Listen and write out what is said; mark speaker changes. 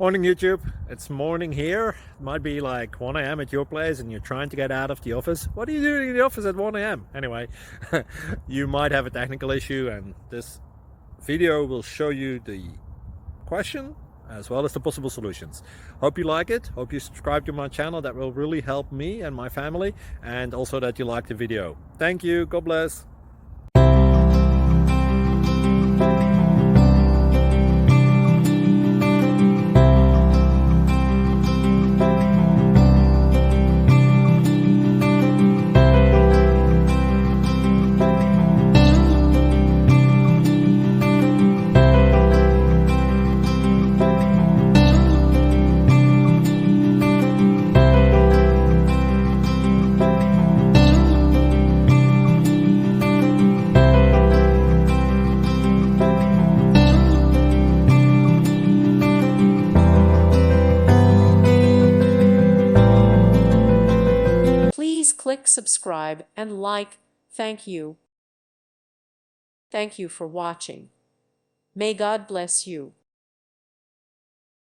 Speaker 1: Morning YouTube, it's morning here. It might be like 1 a.m. at your place and you're trying to get out of the office. What are you doing in the office at 1 a.m.? Anyway, you might have a technical issue and this video will show you the question as well as the possible solutions. Hope you like it, hope you subscribe to my channel. That will really help me and my family, and also that you like the video. Thank you, God bless.
Speaker 2: Please click subscribe and like. Thank you. Thank you for watching. May God bless you.